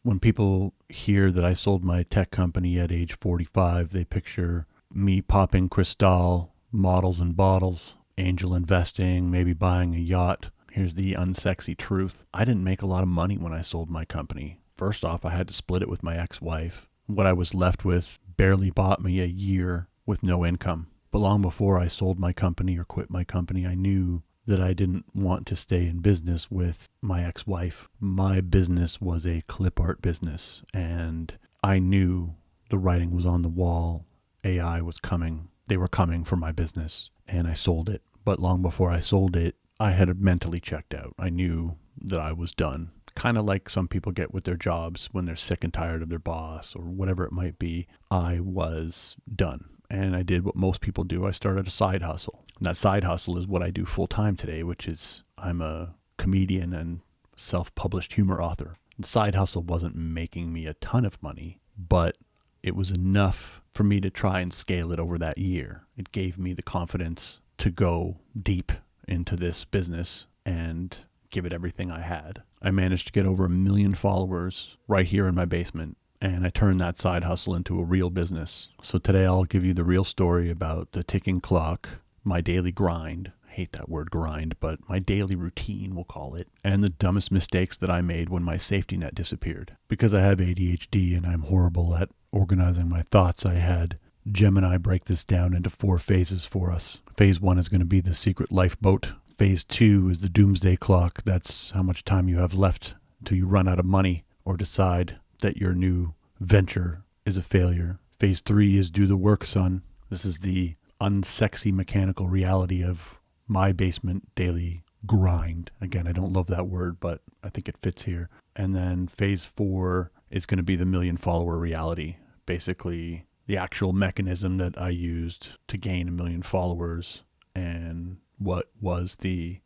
When people hear that I sold my tech company at age 45, they picture me popping Cristal, models and bottles, angel investing, maybe buying a yacht. Here's the unsexy truth. I didn't make a lot of money when I sold my company. First off, I had to split it with my ex-wife. What I was left with barely bought me a year with no income. But long before I sold my company or quit my company, I knew that I didn't want to stay in business with my ex-wife. My business was a clip art business, and I knew the writing was on the wall. AI was coming. They were coming for my business, and I sold it. But long before I sold it, I had mentally checked out. I knew that I was done. Kind of like some people get with their jobs when they're sick and tired of their boss or whatever it might be. I was done. And I did what most people do. I started a side hustle. And that side hustle is what I do full time today, which is I'm a comedian and self-published humor author. The side hustle wasn't making me a ton of money, but it was enough for me to try and scale it over that year. It gave me the confidence to go deep into this business and give it everything I had. I managed to get over 1 million followers right here in my basement, and I turned that side hustle into a real business. So today I'll give you the real story about the ticking clock, my daily grind. I hate that word grind, but my daily routine, we'll call it, and the dumbest mistakes that I made when my safety net disappeared. Because I have ADHD and I'm horrible at organizing my thoughts, I had Gemini break this down into 4 phases for us. Phase 1 is going to be the secret lifeboat. Phase 2 is the doomsday clock. That's how much time you have left till you run out of money or decide that your new venture is a failure. Phase 3 is do the work, son. This is the unsexy mechanical reality of my basement daily grind. Again, I don't love that word, but I think it fits here. And then phase 4 is going to be the 1 million follower reality. Basically, the actual mechanism that I used to gain 1 million followers and what was the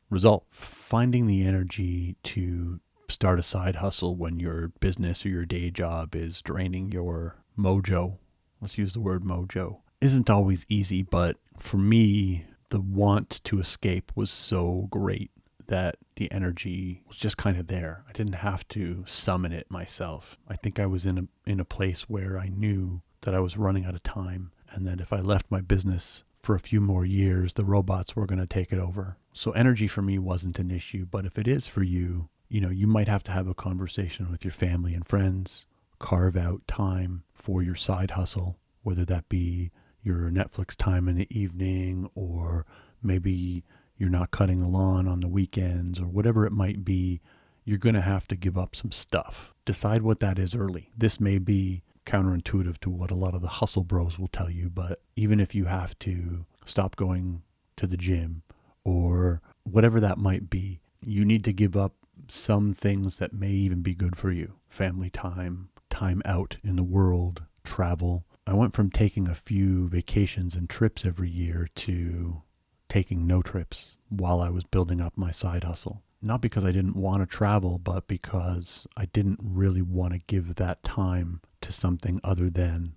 result. Finding the energy to start a side hustle when your business or your day job is draining your mojo, let's use the word mojo, isn't always easy, but for me, the want to escape was so great that the energy was just kind of there. I didn't have to summon it myself. I think I was in a place where I knew that I was running out of time, and that if I left my business for a few more years, the robots were going to take it over. So energy for me wasn't an issue, but if it is for you, you might have to have a conversation with your family and friends, carve out time for your side hustle, whether that be your Netflix time in the evening, or maybe you're not cutting the lawn on the weekends, or whatever it might be. You're going to have to give up some stuff. Decide what that is early. This may be counterintuitive to what a lot of the hustle bros will tell you, but even if you have to stop going to the gym or whatever that might be, you need to give up some things that may even be good for you. Family time, time out in the world, travel. I went from taking a few vacations and trips every year to taking no trips while I was building up my side hustle. Not because I didn't want to travel, but because I didn't really want to give that time to something other than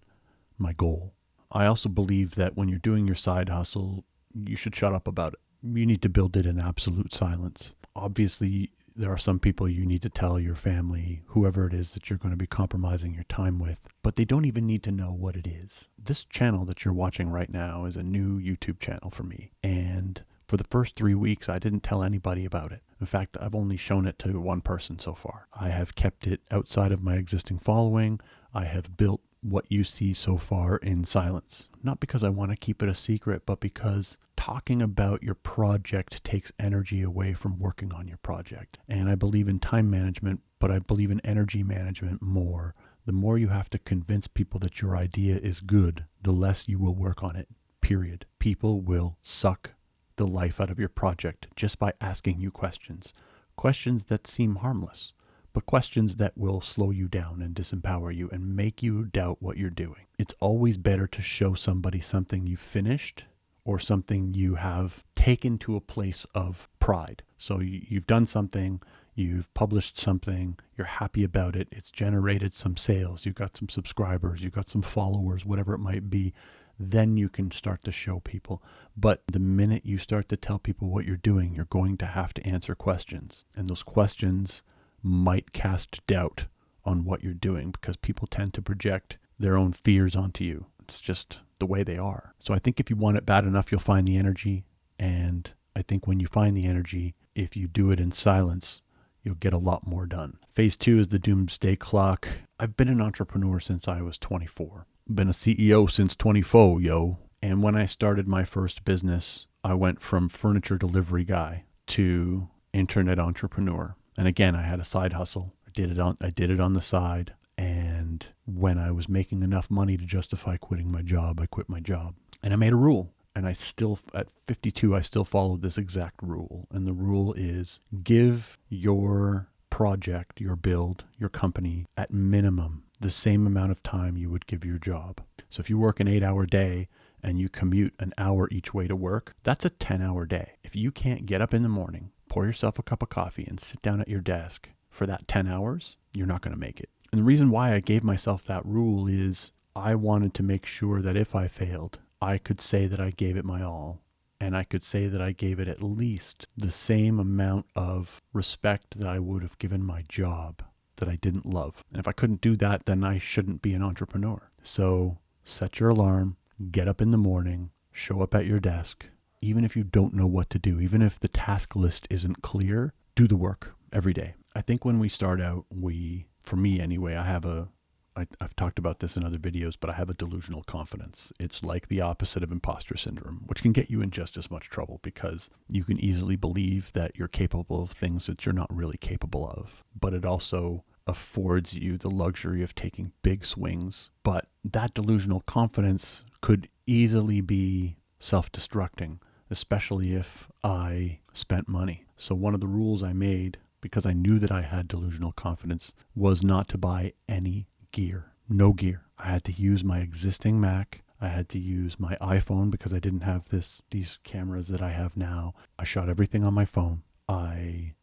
my goal. I also believe that when you're doing your side hustle, you should shut up about it. You need to build it in absolute silence. Obviously, there are some people you need to tell your family, whoever it is that you're going to be compromising your time with, but they don't even need to know what it is. This channel that you're watching right now is a new YouTube channel for me, and for the first 3 weeks, I didn't tell anybody about it. In fact, I've only shown it to one person so far. I have kept it outside of my existing following. I have built what you see so far in silence. Not because I want to keep it a secret, but because talking about your project takes energy away from working on your project. And I believe in time management, but I believe in energy management more. The more you have to convince people that your idea is good, the less you will work on it, period. People will suck the life out of your project just by asking you questions. Questions that seem harmless, but questions that will slow you down and disempower you and make you doubt what you're doing. It's always better to show somebody something you finished or something you have taken to a place of pride. So you've done something, you've published something, you're happy about it, it's generated some sales, you've got some subscribers, you've got some followers, whatever it might be. Then you can start to show people. But the minute you start to tell people what you're doing, you're going to have to answer questions. And those questions might cast doubt on what you're doing, because people tend to project their own fears onto you. It's just the way they are. So I think if you want it bad enough, you'll find the energy. And I think when you find the energy, if you do it in silence, you'll get a lot more done. Phase 2 is the Doomsday clock. I've been an entrepreneur since I was 24. Been a CEO since 24, yo. And when I started my first business, I went from furniture delivery guy to internet entrepreneur. And again, I had a side hustle. I did it on the side. And when I was making enough money to justify quitting my job, I quit my job. And I made a rule. And I still, at 52, I still follow this exact rule. And the rule is give your project, your build, your company, at minimum, the same amount of time you would give your job. So if you work an 8-hour day and you commute an hour each way to work, that's a 10-hour day. If you can't get up in the morning, pour yourself a cup of coffee and sit down at your desk for that 10 hours, you're not going to make it. And the reason why I gave myself that rule is I wanted to make sure that if I failed, I could say that I gave it my all, and I could say that I gave it at least the same amount of respect that I would have given my job that I didn't love. And if I couldn't do that, then I shouldn't be an entrepreneur. So set your alarm, get up in the morning, show up at your desk. Even if you don't know what to do, even if the task list isn't clear, do the work every day. I think when we start out, for me anyway, I've talked about this in other videos, but I have a delusional confidence. It's like the opposite of imposter syndrome, which can get you in just as much trouble because you can easily believe that you're capable of things that you're not really capable of. But it also affords you the luxury of taking big swings. But that delusional confidence could easily be self-destructing, especially if I spent money. So one of the rules I made, because I knew that I had delusional confidence, was not to buy any gear. No gear. I had to use my existing Mac. I had to use my iPhone because I didn't have these cameras that I have now. I shot everything on my phone. I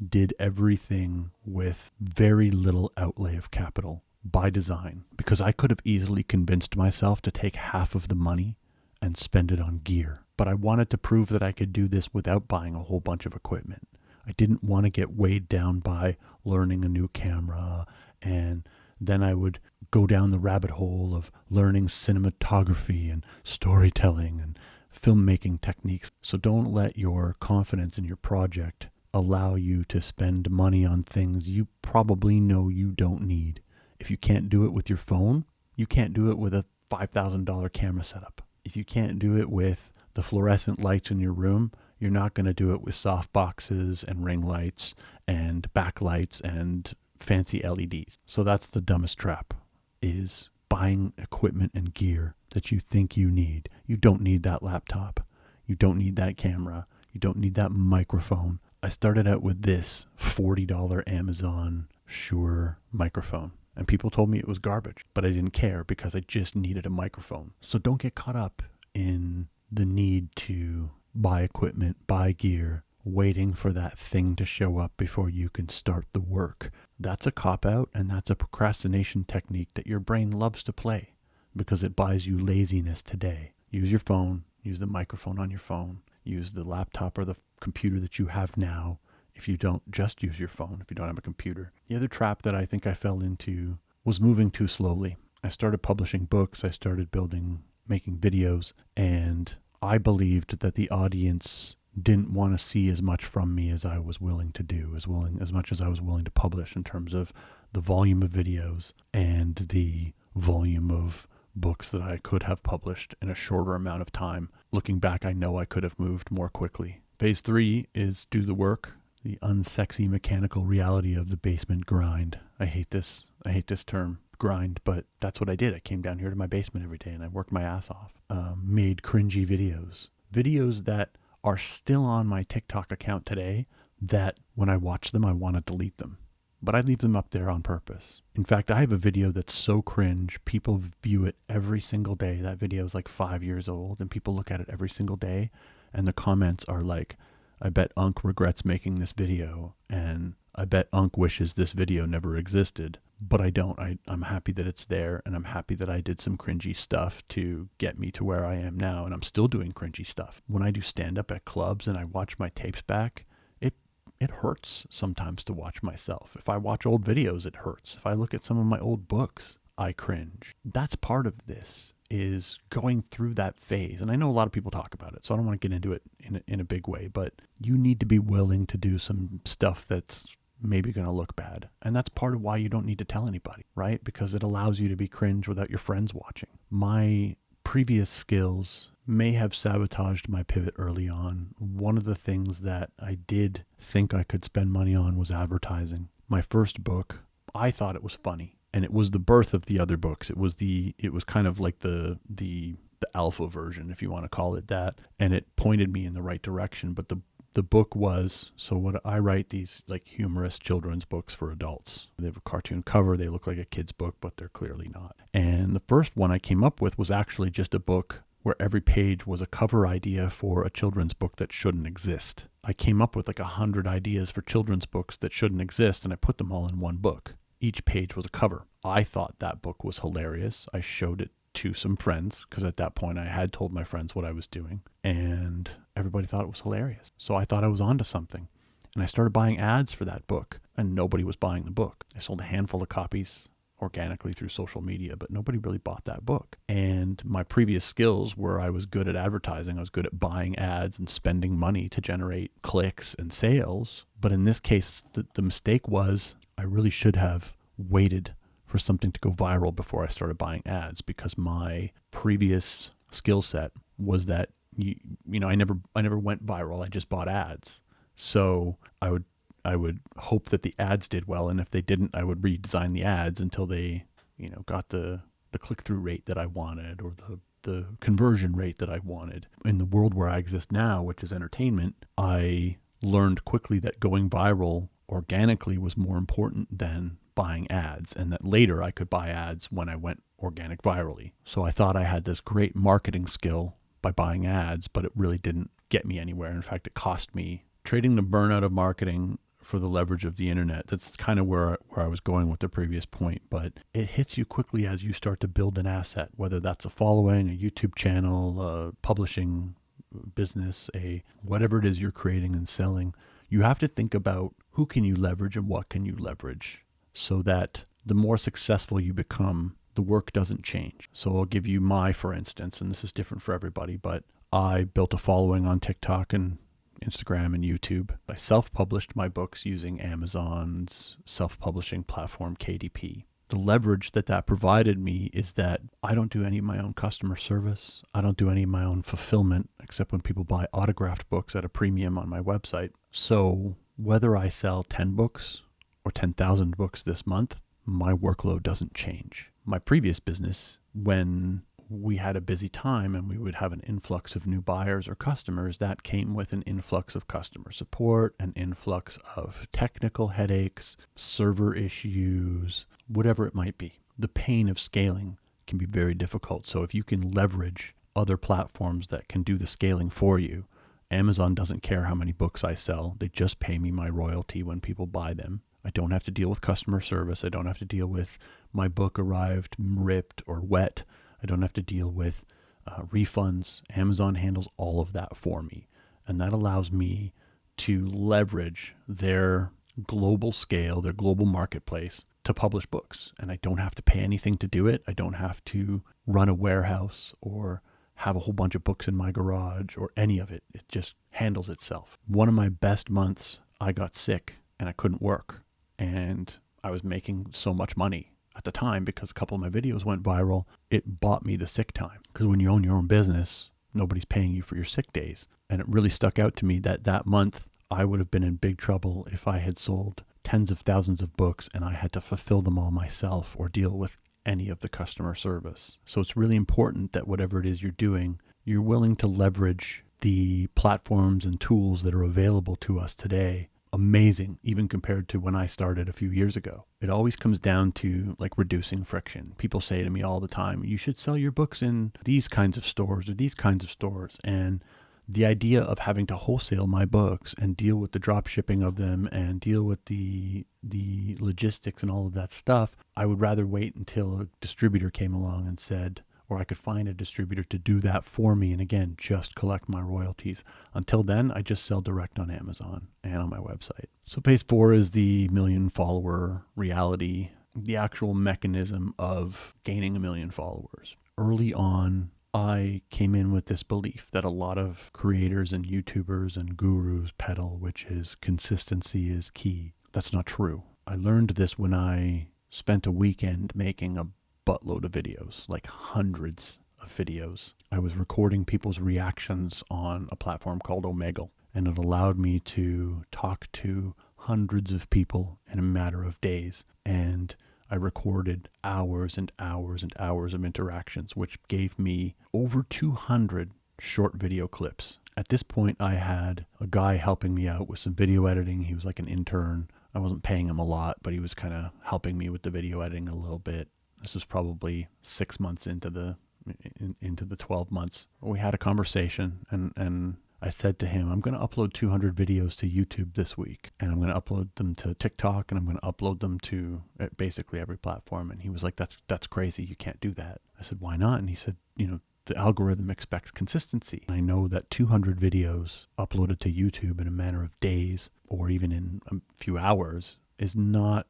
did everything with very little outlay of capital by design, because I could have easily convinced myself to take half of the money and spend it on gear. But I wanted to prove that I could do this without buying a whole bunch of equipment. I didn't want to get weighed down by learning a new camera, and then I would go down the rabbit hole of learning cinematography and storytelling and filmmaking techniques. So don't let your confidence in your project allow you to spend money on things you probably know you don't need. If you can't do it with your phone, you can't do it with a $5,000 camera setup. If you can't do it with the fluorescent lights in your room, you're not going to do it with soft boxes and ring lights and backlights and fancy LEDs. So that's the dumbest trap, is buying equipment and gear that you think you need. You don't need that laptop. You don't need that camera. You don't need that microphone. I started out with this $40 Amazon Shure microphone, and people told me it was garbage, but I didn't care because I just needed a microphone. So don't get caught up in the need to buy equipment, buy gear, waiting for that thing to show up before you can start the work. That's a cop-out, and that's a procrastination technique that your brain loves to play because it buys you laziness today. Use your phone, use the microphone on your phone, use the laptop or the computer that you have now. If you don't, just use your phone if you don't have a computer. The other trap that I think I fell into was moving too slowly. I started publishing books, I started making videos, and I believed that the audience didn't want to see as much from me as I was willing to do, as much as I was willing to publish in terms of the volume of videos and the volume of books that I could have published in a shorter amount of time. Looking back, I know I could have moved more quickly. Phase 3 is do the work, the unsexy mechanical reality of the basement grind. I hate this term, grind, but that's what I did. I came down here to my basement every day and I worked my ass off. Made cringy videos that are still on my TikTok account today, that when I watch them, I want to delete them. But I leave them up there on purpose. In fact, I have a video that's so cringe, people view it every single day. That video is like 5 years old, and people look at it every single day, and the comments are like, I bet Unc regrets making this video, and I bet Unc wishes this video never existed. But I don't. I'm happy that it's there, and I'm happy that I did some cringy stuff to get me to where I am now, and I'm still doing cringy stuff. When I do stand-up at clubs and I watch my tapes back, it hurts sometimes to watch myself. If I watch old videos, it hurts. If I look at some of my old books, I cringe. That's part of this, is going through that phase. And I know a lot of people talk about it, so I don't want to get into it in a big way, but you need to be willing to do some stuff that's maybe going to look bad. And that's part of why you don't need to tell anybody, right? Because it allows you to be cringe without your friends watching. My previous skills may have sabotaged my pivot early on. One of the things that I did think I could spend money on was advertising. My first book, I thought it was funny, and it was the birth of the other books. It was kind of like the alpha version, if you want to call it that, and it pointed me in the right direction. But the book was, so what I write, these like humorous children's books for adults. They have a cartoon cover. They look like a kid's book, but they're clearly not. And the first one I came up with was actually just a book where every page was a cover idea for a children's book that shouldn't exist. I came up with like 100 ideas for children's books that shouldn't exist, and I put them all in one book. Each page was a cover. I thought that book was hilarious. I showed it to some friends, because at that point I had told my friends what I was doing, and everybody thought it was hilarious. So I thought I was onto something, and I started buying ads for that book, and nobody was buying the book. I sold a handful of copies organically through social media, but nobody really bought that book. And my previous skills were, I was good at advertising. I was good at buying ads and spending money to generate clicks and sales. But in this case, the mistake was I really should have waited for something to go viral before I started buying ads, because my previous skill set was that you know I never went viral. I just bought ads. So I would hope that the ads did well, and if they didn't, I would redesign the ads until they got the click-through rate that I wanted, or the conversion rate that I wanted. In the world where I exist now, which is entertainment, I learned quickly that going viral organically was more important than buying ads, and that later I could buy ads when I went organic virally. So I thought I had this great marketing skill by buying ads, but it really didn't get me anywhere. In fact, it cost me. Trading the burnout of marketing for the leverage of the internet, that's kind of where I was going with the previous point. But it hits you quickly as you start to build an asset, whether that's a following, a YouTube channel, a publishing business, whatever it is you're creating and selling. You have to think about who can you leverage and what can you leverage, so that the more successful you become, the work doesn't change. So I'll give you for instance, and this is different for everybody, but I built a following on TikTok and Instagram and YouTube. I self-published my books using Amazon's self-publishing platform, KDP. The leverage that provided me is that I don't do any of my own customer service. I don't do any of my own fulfillment, except when people buy autographed books at a premium on my website. So whether I sell 10 books or 10,000 books this month, my workload doesn't change. My previous business, when we had a busy time and we would have an influx of new buyers or customers, that came with an influx of customer support, an influx of technical headaches, server issues, whatever it might be. The pain of scaling can be very difficult. So if you can leverage other platforms that can do the scaling for you, Amazon doesn't care how many books I sell. They just pay me my royalty when people buy them. I don't have to deal with customer service. I don't have to deal with my book arrived ripped or wet. I don't have to deal with refunds. Amazon handles all of that for me. And that allows me to leverage their global scale, their global marketplace, to publish books. And I don't have to pay anything to do it. I don't have to run a warehouse or have a whole bunch of books in my garage or any of it. It just handles itself. One of my best months, I got sick and I couldn't work. And I was making so much money at the time because a couple of my videos went viral. It bought me the sick time, because when you own your own business, nobody's paying you for your sick days. And it really stuck out to me that month I would have been in big trouble if I had sold tens of thousands of books and I had to fulfill them all myself or deal with any of the customer service. So it's really important that whatever it is you're doing, you're willing to leverage the platforms and tools that are available to us today. Amazing, even compared to when I started a few years ago. It always comes down to like reducing friction. People say to me all the time, you should sell your books in these kinds of stores or these kinds of stores. And the idea of having to wholesale my books and deal with the drop shipping of them and deal with the logistics and all of that stuff, I would rather wait until a distributor came along and said, or I could find a distributor to do that for me and again, just collect my royalties. Until then, I just sell direct on Amazon and on my website. So phase 4 is the million follower reality, the actual mechanism of gaining 1 million followers. Early on, I came in with this belief that a lot of creators and YouTubers and gurus peddle, which is consistency is key. That's not true. I learned this when I spent a weekend making a buttload of videos, like hundreds of videos. I was recording people's reactions on a platform called Omegle, and it allowed me to talk to hundreds of people in a matter of days. And I recorded hours and hours and hours of interactions, which gave me over 200 short video clips. At this point, I had a guy helping me out with some video editing. He was like an intern. I wasn't paying him a lot, but he was kind of helping me with the video editing a little bit. This is probably 6 months into the 12 months. We had a conversation, and I said to him, I'm going to upload 200 videos to YouTube this week, and I'm going to upload them to TikTok, and I'm going to upload them to basically every platform. And he was like, that's crazy. You can't do that. I said, why not? And he said, the algorithm expects consistency. I know that 200 videos uploaded to YouTube in a matter of days or even in a few hours is not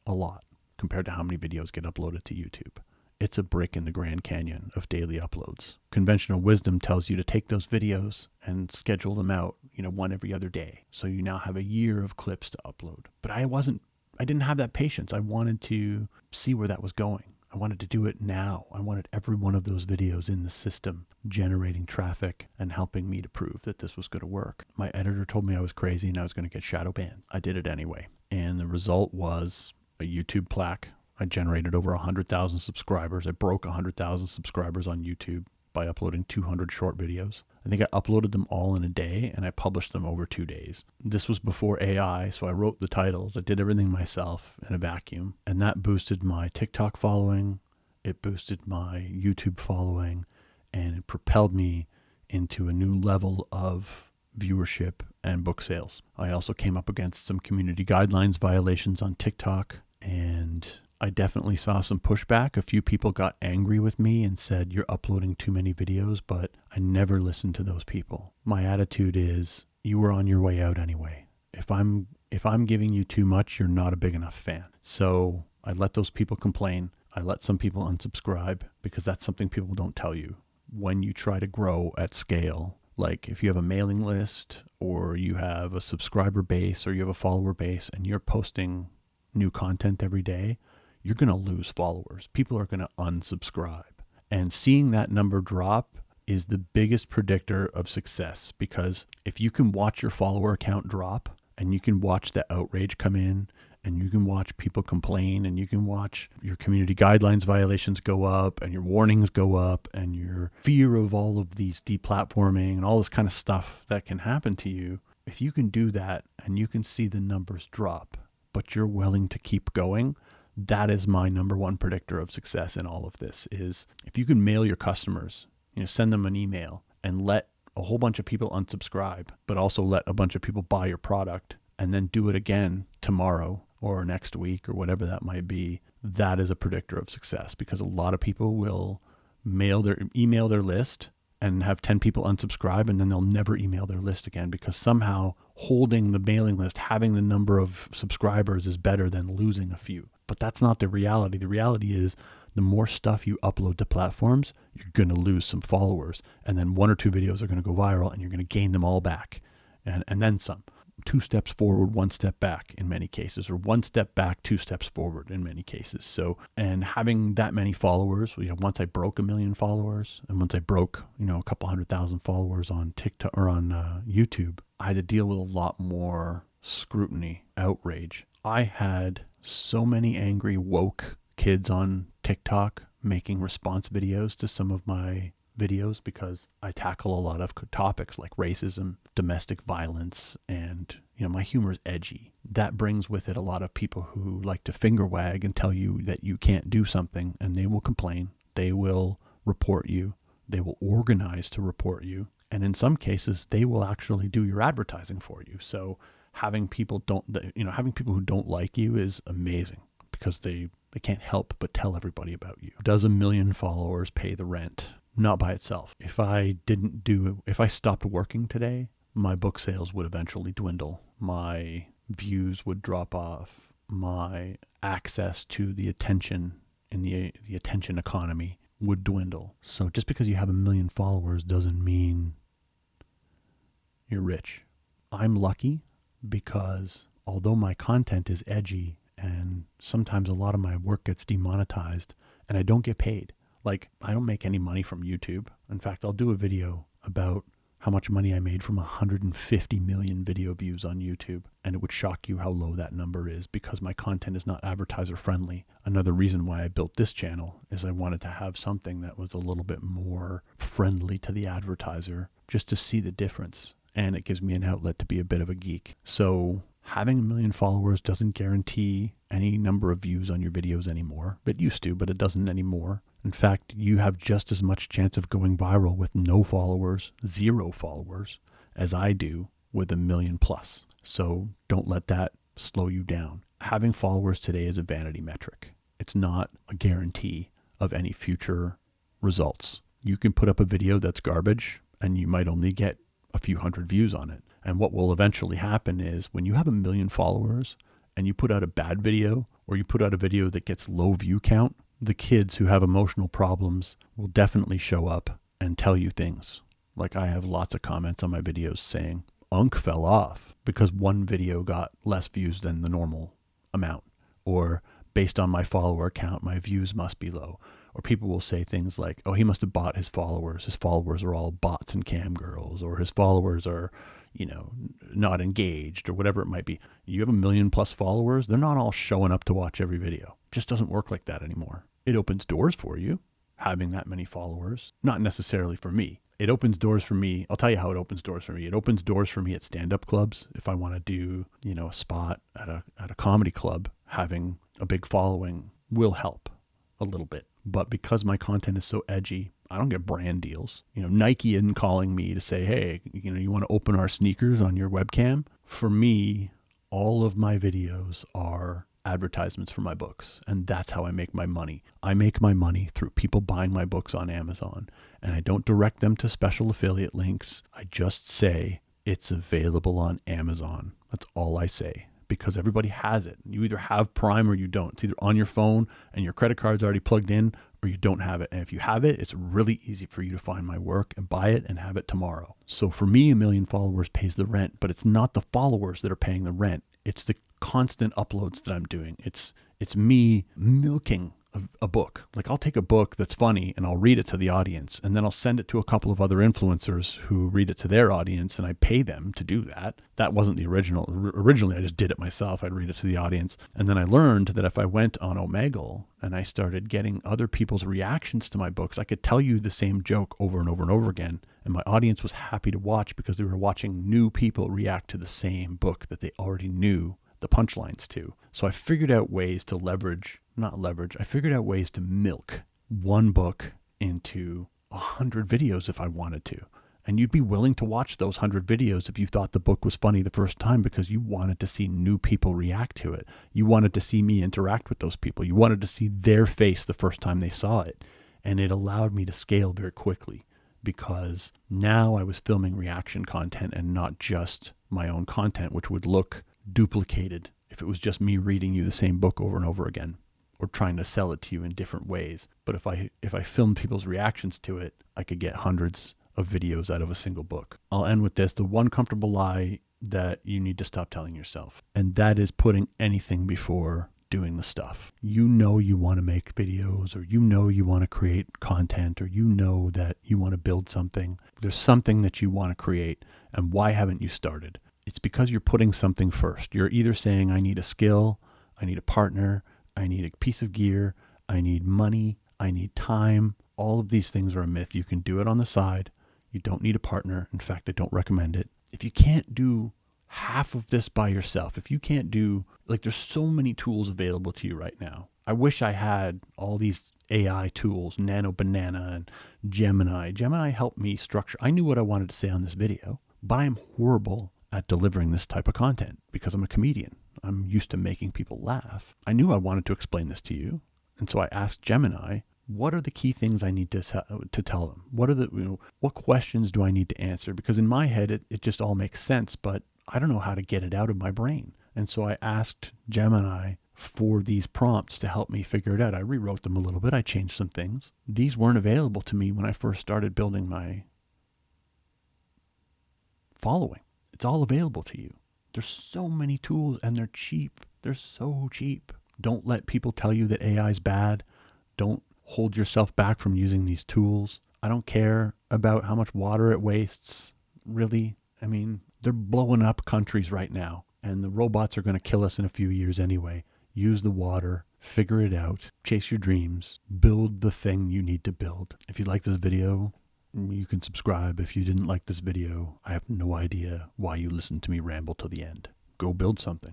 a lot compared to how many videos get uploaded to YouTube. It's a brick in the Grand Canyon of daily uploads. Conventional wisdom tells you to take those videos and schedule them out, one every other day. So you now have a year of clips to upload. But I didn't have that patience. I wanted to see where that was going. I wanted to do it now. I wanted every one of those videos in the system generating traffic and helping me to prove that this was going to work. My editor told me I was crazy and I was going to get shadow banned. I did it anyway. And the result was a YouTube plaque. I generated over 100,000 subscribers. I broke 100,000 subscribers on YouTube by uploading 200 short videos. I think I uploaded them all in a day and I published them over 2 days. This was before AI, so I wrote the titles. I did everything myself in a vacuum, and that boosted my TikTok following. It boosted my YouTube following, and it propelled me into a new level of viewership and book sales. I also came up against some community guidelines violations on TikTok, and I definitely saw some pushback. A few people got angry with me and said, you're uploading too many videos, but I never listened to those people. My attitude is, you were on your way out anyway. If I'm giving you too much, you're not a big enough fan. So I let those people complain. I let some people unsubscribe because that's something people don't tell you. When you try to grow at scale, like if you have a mailing list or you have a subscriber base or you have a follower base and you're posting new content every day, you're going to lose followers. People are going to unsubscribe. And seeing that number drop is the biggest predictor of success, because if you can watch your follower count drop and you can watch the outrage come in and you can watch people complain and you can watch your community guidelines violations go up and your warnings go up and your fear of all of these deplatforming and all this kind of stuff that can happen to you, if you can do that and you can see the numbers drop, but you're willing to keep going, that is my number one predictor of success in all of this. Is if you can mail your customers, send them an email and let a whole bunch of people unsubscribe, but also let a bunch of people buy your product and then do it again tomorrow or next week or whatever that might be, that is a predictor of success, because a lot of people will email their list and have 10 people unsubscribe, and then they'll never email their list again, because somehow holding the mailing list, having the number of subscribers is better than losing a few. But that's not the reality. The reality is the more stuff you upload to platforms, you're going to lose some followers. And then 1 or 2 videos are going to go viral and you're going to gain them all back. And then some. 2 steps forward, 1 step back in many cases, or 1 step back, 2 steps forward in many cases. So, and having that many followers, once I broke 1 million followers and once I broke, a couple 100,000 followers on TikTok or on YouTube, I had to deal with a lot more scrutiny, outrage. I had so many angry woke kids on TikTok making response videos to some of my videos, because I tackle a lot of topics like racism, domestic violence, and my humor is edgy. That brings with it a lot of people who like to finger wag and tell you that you can't do something, and they will complain, they will report you, they will organize to report you, and in some cases they will actually do your advertising for you. So having people who don't like you is amazing, because they can't help but tell everybody about you. Does 1 million followers pay the rent? Not by itself. If I stopped working today, my book sales would eventually dwindle. My views would drop off. My access to the attention in the attention economy would dwindle. So just because you have 1 million followers doesn't mean you're rich. I'm lucky because although my content is edgy and sometimes a lot of my work gets demonetized and I don't get paid, like I don't make any money from YouTube. In fact, I'll do a video about how much money I made from 150 million video views on YouTube. And it would shock you how low that number is because my content is not advertiser friendly. Another reason why I built this channel is I wanted to have something that was a little bit more friendly to the advertiser just to see the difference. And it gives me an outlet to be a bit of a geek. So having 1 million followers doesn't guarantee any number of views on your videos anymore. It used to, but it doesn't anymore. In fact, you have just as much chance of going viral with no followers, 0 followers, as I do with 1 million plus. So don't let that slow you down. Having followers today is a vanity metric. It's not a guarantee of any future results. You can put up a video that's garbage and you might only get a few hundred views on it. And what will eventually happen is when you have 1 million followers and you put out a bad video or you put out a video that gets low view count, the kids who have emotional problems will definitely show up and tell you things. Like I have lots of comments on my videos saying, Unk fell off because one video got less views than the normal amount. Or based on my follower count, my views must be low. Or people will say things like, oh, he must have bought his followers. His followers are all bots and cam girls. Or his followers are, not engaged or whatever it might be. You have 1 million plus followers. They're not all showing up to watch every video. It just doesn't work like that anymore. It opens doors for you, having that many followers. Not necessarily for me. It opens doors for me. I'll tell you how it opens doors for me. It opens doors for me at stand-up clubs. If I want to do, a spot at a comedy club, having a big following will help a little bit. But because my content is so edgy, I don't get brand deals. Nike isn't calling me to say, hey, you want to open our sneakers on your webcam? For me, all of my videos are advertisements for my books. And that's how I make my money. I make my money through people buying my books on Amazon. And I don't direct them to special affiliate links. I just say it's available on Amazon. That's all I say. Because everybody has it. You either have Prime or you don't. It's either on your phone and your credit card's already plugged in, or you don't have it. And if you have it, it's really easy for you to find my work and buy it and have it tomorrow. So for me, 1 million followers pays the rent, but it's not the followers that are paying the rent. It's the constant uploads that I'm doing. It's me milking a book. Like I'll take a book that's funny and I'll read it to the audience, and then I'll send it to a couple of other influencers who read it to their audience, and I pay them to do that. That wasn't the original. Originally, I just did it myself. I'd read it to the audience. And then I learned that if I went on Omegle and I started getting other people's reactions to my books, I could tell you the same joke over and over and over again. And my audience was happy to watch because they were watching new people react to the same book that they already knew the punchlines to. So I figured out ways to I figured out ways to milk one book into 100 videos if I wanted to. And you'd be willing to watch those 100 videos if you thought the book was funny the first time because you wanted to see new people react to it. You wanted to see me interact with those people. You wanted to see their face the first time they saw it. And it allowed me to scale very quickly because now I was filming reaction content and not just my own content, which would look duplicated if it was just me reading you the same book over and over again or trying to sell it to you in different ways. But if I filmed people's reactions to it, I could get hundreds of videos out of a single book. I'll end with this. The one comfortable lie that you need to stop telling yourself, and that is putting anything before doing the stuff. You want to make videos, or you want to create content, or that you want to build something. There's something that you want to create, and why haven't you started? It's because you're putting something first. You're either saying, I need a skill, I need a partner, I need a piece of gear, I need money, I need time. All of these things are a myth. You can do it on the side. You don't need a partner. In fact, I don't recommend it. If you can't do half of this by yourself, if you can't do, there's so many tools available to you right now. I wish I had all these AI tools, Nano Banana and Gemini. Gemini helped me structure. I knew what I wanted to say on this video, but I am horrible at delivering this type of content because I'm a comedian. I'm used to making people laugh. I knew I wanted to explain this to you. And so I asked Gemini, what are the key things I need to tell them? What questions do I need to answer? Because in my head, it just all makes sense, but I don't know how to get it out of my brain. And so I asked Gemini for these prompts to help me figure it out. I rewrote them a little bit. I changed some things. These weren't available to me when I first started building my following. It's all available to you. There's so many tools and they're cheap. They're so cheap. Don't let people tell you that AI is bad. Don't hold yourself back from using these tools. I don't care about how much water it wastes. Really, I mean, they're blowing up countries right now, and the robots are going to kill us in a few years anyway. Use the water, figure it out, chase your dreams, build the thing you need to build. If you like this video, you can subscribe. If you didn't like this video, I have no idea why you listened to me ramble till the end. Go build something.